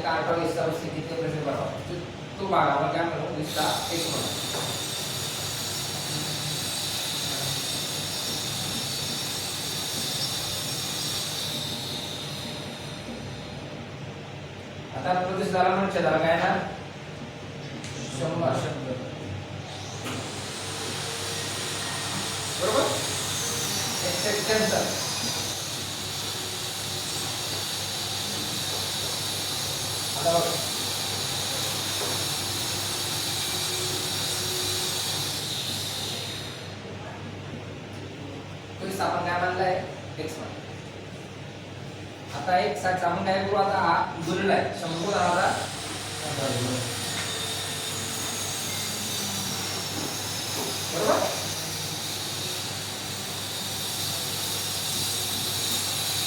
का 8 हिस्सा उससे कितने प्रश्न बनाओ तो भागा क्या करो हिस्सा 1 बनाओ। आता प्रतिसादाला म्हणून छेदाला काय ना 100 बरोबर 171 आता बघा तो आपण काय मानलाय x मान आता एक साथ आपण काय करू आता हा गुणला आहे 100 आता बरोबर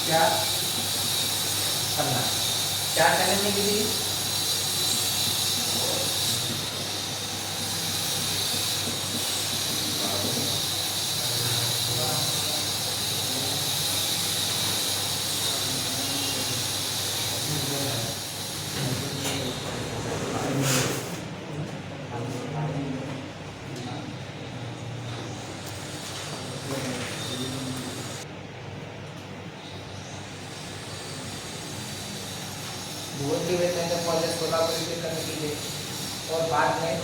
क्या 50 4 करने किती भुवन वेतन कॉलेज कोल्हापुर के करने के लिए और बाद में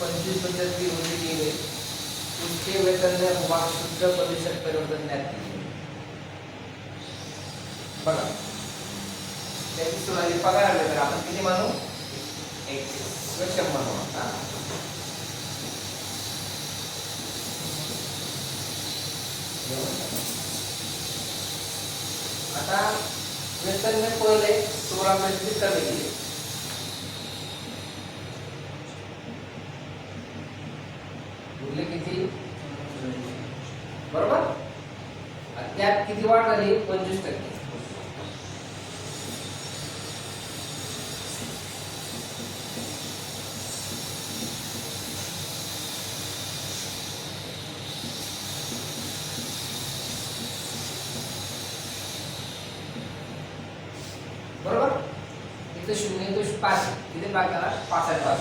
25% की वृद्धि की गई उसके वेतन में शुद्ध प्रतिशत परिवर्तन बघा त्याची सुरुवाती पगार आले तर आपण किती मानू 100 मानू आता वेतन में पहले 16% कमी केली उरले किती बरोबर त्यात किती वाढ झाली 25%। बरोबर इथे 0 तो 5 किती भाग करा 5 आहे 5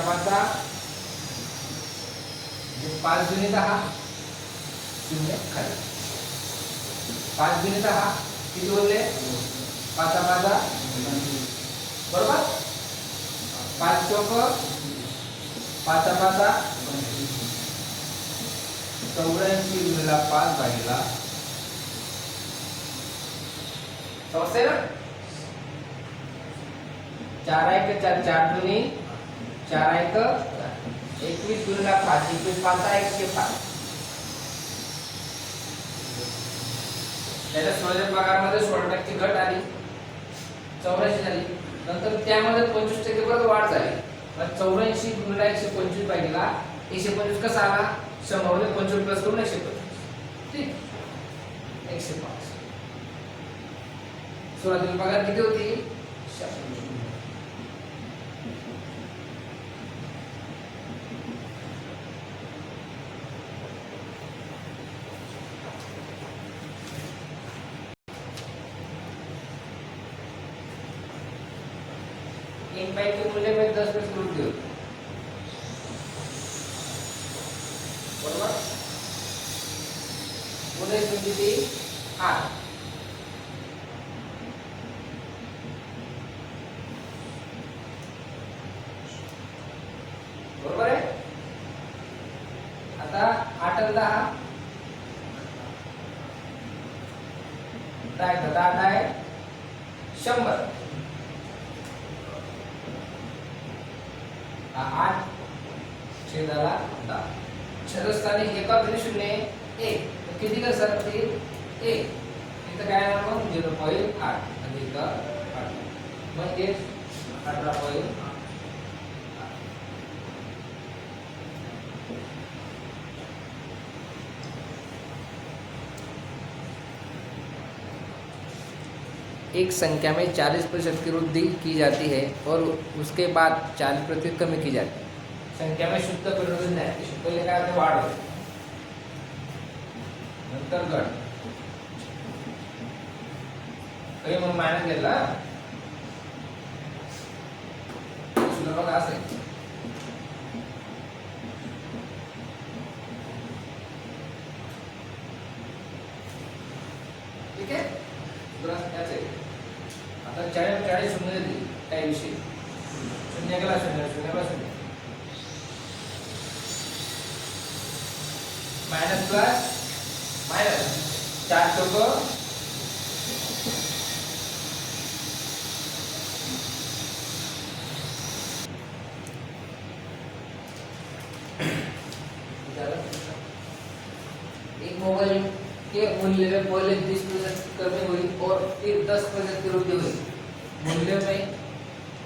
5 5 गुणिले 10 0 खाली 5 गुणिले 10 किती बोलले 5 बरोबर 5 चौक 5 84 गुणिले 5 भागिले समझते ना 4 1 4 4 दूनी 4 1 21 गुणिले 5 21 5 105 त्याच्या सोळाच्या पगारामध्ये 16% घट आली 84 झाली नंतर त्यामध्ये 25% परत वाढ झाली मग 84 गुणिले 125 भागिले 125 कसा आला 100 मध्ये 25 प्लस करून 125 ठीक 105 सुरुवातीला पगार किती होती 1 बाई के मूल्य में 10% वृद्धि होती बरोबर मूल्य किती 8 बरोबर आहे आता 8 आणि 10 10 आहे 100 8 छेदाला 10 छेदस्थानी एका तरी 0 1 किती का सरतील 1 इथं काय आहे मग 0.8 अधिक 8 म्हणजे 18.8 एक संख्या में 40% की वृद्धि की जाती है और उसके बाद 40% कमी की जाती है संख्या में शुद्ध परिवर्तन नाही पहिले काय होते वाढ होते नंतर घट काही मग मायनस घेतला बघा असं आहे. ठीक आहे, सूत्र त्याच आहे. आता 40 शून्य दिली काही विषय, शून्य गेला शून्य, शून्य गेला शून्य, मायनस प्लस मायनस, 4 चौक 1 मोबाइल के मूल्य में पहले 20% कमी हुई और फिर 10% की वृद्धि हुई. मूल्य में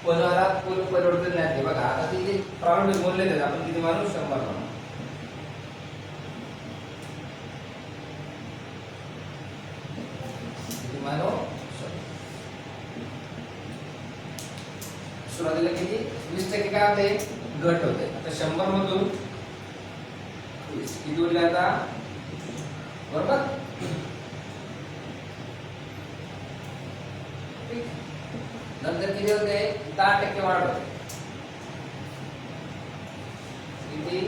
होणारा पूर्ण परिवर्तन नाही. बघा आता ते प्रारंभिक मूल्य देतात, आपण किती मानू 100 मानू. किती मानू 100. सुरुवातीला किती 20% काय होते, घट होते. आता 100 मधून किती उरले आता, बरोबर. नंतर किती होते, 10% वाढ होते. किती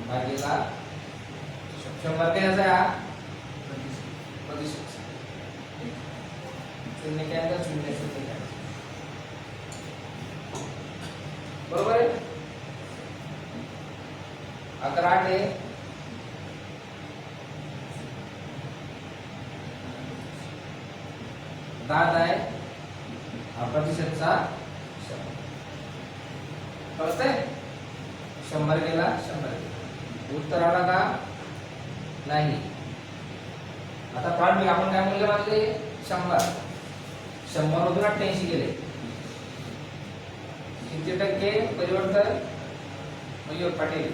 भागीला 100 घ्यायचा हा प्रतिशत. शून्य घ्यायचा, शून्य शून्य घ्यायचा, बरोबर आहे. 11 8 आहे, 10 आहे, हा प्रतिशतचा 100. 100 गेला 100 गेला. उत्तर आला का नाही. आता प्रारंभिक आपण काय मूल्य मानले 100. 100 मधून 88 गेले. किती टक्के परिवर्तन, मयूर पाटील.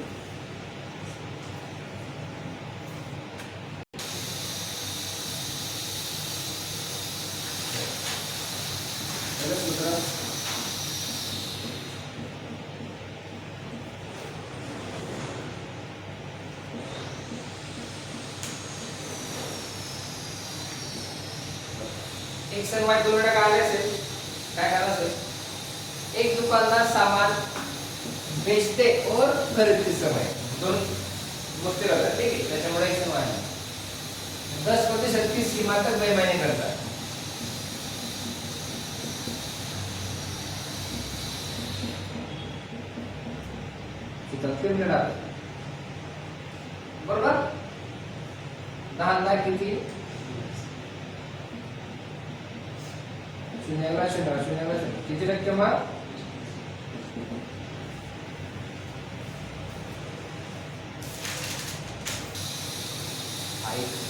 एक संवाद दोन वेळा आले असेल, काय करायला असेल. एक दुकानदार सामान बेचते और खरीदते समय दोन गोष्टी होतात. ठीक आहे, त्याच्यामुळे एक संवाद 10% की सीमा तक बेईमानी करतात. बरोबर. 10 किती, शून्याला शून्य, शून्याला शून्य, किती टक्के मग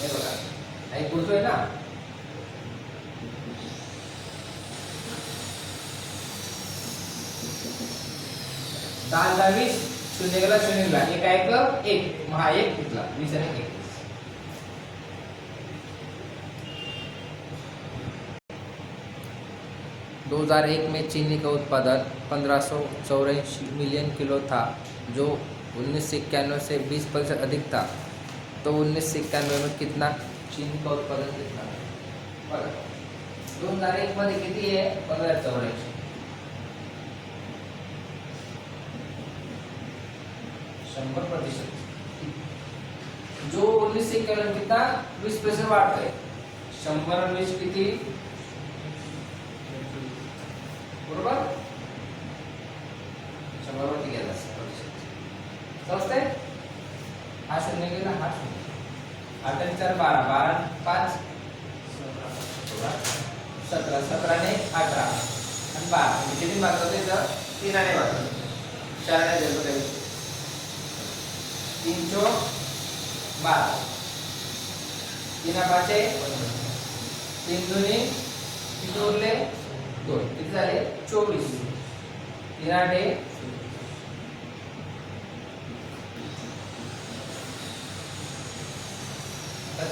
हे बघा, आई बोलतोय ना. दहा 20, शून्य गेला शून्य गेला, एक आहे एक, मग हा एक घेतला 20 आणि 1. दो 2001 में चीनी का उत्पादन 1584 मिलियन किलो था, जो 1991 से 20% अधिक था. तो 1991 में कितना चीनी का उत्पादन कितना. 2001 मध्ये किती आहे 1584. 100%. जो 1991 कितना 20% वाढतोय. 100 आणि 20 किती, बरोबर. 100 वरती गेला 100%. समजतंय. हा शून्य गेला, हा शून्य. 8 आणि 4 12, 12 आणि 5 17, 17 ने 18 आणि 12 म्हणजे किती मार्क होते तर 3 ने वाढतो, 4 ने देतो ते 3 चौक 12, 3 5 3 दुनी किती उरले 2, किती झाले 24. 3 8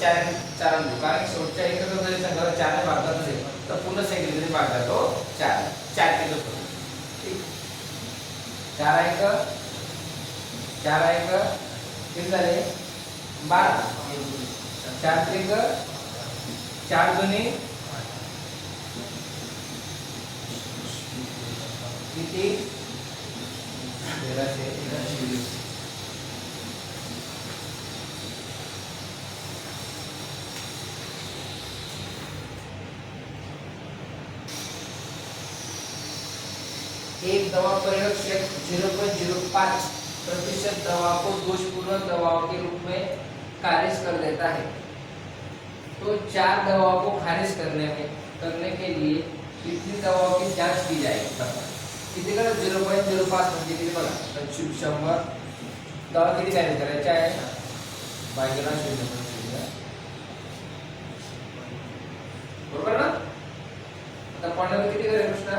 4 4 कारण शेवटच्या एकच जरी संख्याला 4 ने भागतात असेल तर पूर्ण संख्येने जरी भागला तो 4 4 किलो होतो. ठीक. 4 1 4 1 किती झाले 12, 4 3 4 दुनी किती 1320. एक दवा प्रयोग से 0.05% दवा को दोषपूर्ण दवाओं के रूप में खारिज कर देता है। तो 4 दवाओं को खारिज करने के लिए कितनी दवाओं की जांच की जाएगी? किती का 0.05 म्हणजे किती बघा 100 दवा किती खारिज करायच्या आहे? बाकीला 0.0 बरोबर ना? आता पॉइंट किती करायचं प्रश्न?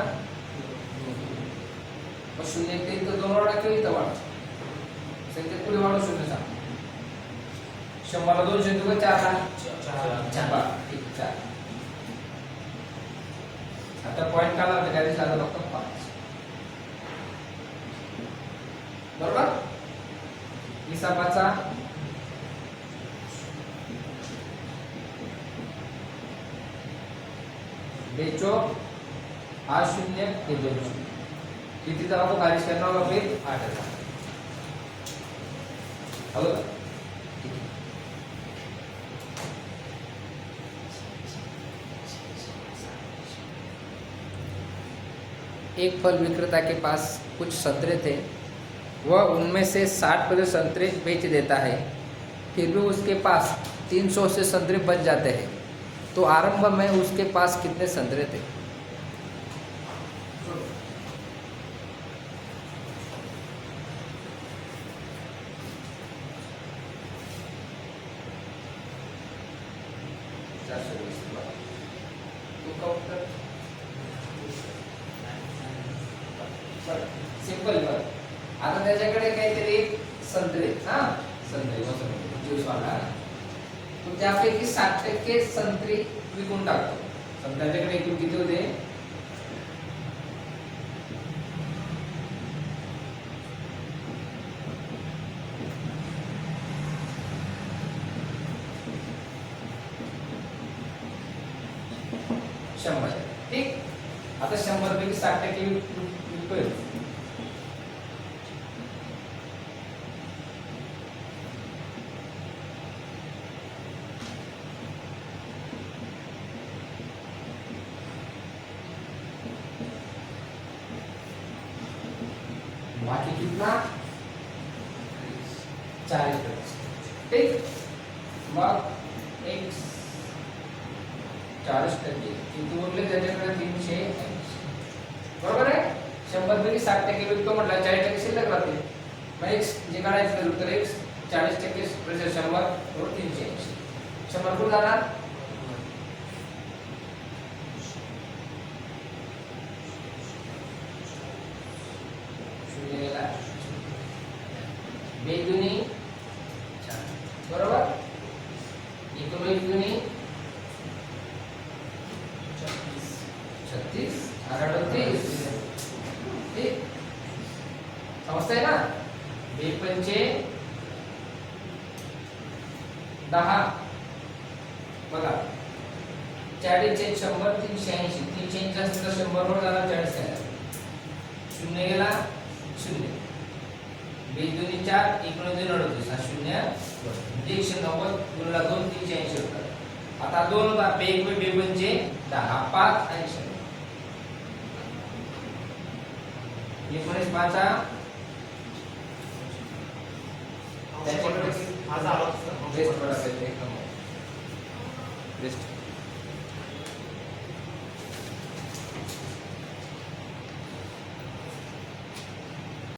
मग 0 ते 2 वाढा किंवा इथं वाढा संख्येत पुढे वाढू 0 सांग 100 ला 2 शून्य किंवा 4 ला 4 ठीक 4. आता पॉइंट काढला तर काय दिसला फक्त 5 बरोबर. हिसाबाचा बेचो हा 0 हे 2 0 किती दवा को खारिज करना होगा? फिर 8,000. हेलो एक फल विक्रेता के पास कुछ संतरे थे, वह उनमें से 60% संतरे बेच देता है, फिर भी उसके पास 300 से संतरे बच जाते हैं। तो आरंभ में उसके पास कितने संतरे थे? सिंपल बघ आता त्याच्याकडे काहीतरी संत्रे संत्रे ज्यूस वाला तो त्यापैकी 60% संत्री विकून टाकतो. संत्र्याच्याकडे एकूण किती होते? 100 ठीक. आता 100 पैकी 60% विकतोय. बाकी कितना 40%. ठीक. मग एक 40% किती उरले त्याच्याकडे 380 बरोबर आहे. 100 पैकी 60% विकतो म्हटलं 40% शिल्लक राहते. मग एक जे काढायचं तर एक 40% 100 और 380 100 कुठे जाणार? बेदुनी बरोबर. इकडे बेदुनी 36 38 ठीक समजतंय ना. बेपंचे 10 बघा 40 चे 100 380 380 असतं 100 वर जाणार 40 झाला 0 गेला 0 बेदुनी 4 इकडे 2 38 हा 0 190 गुणला 2 380 होतात. आता 2 होता बेग में बेपंचे 10 5 आणि 0 19 5 त्याच्याकडे माझा आवाज बेस्ट प्रोडक्ट आहे एकदम बेस्ट.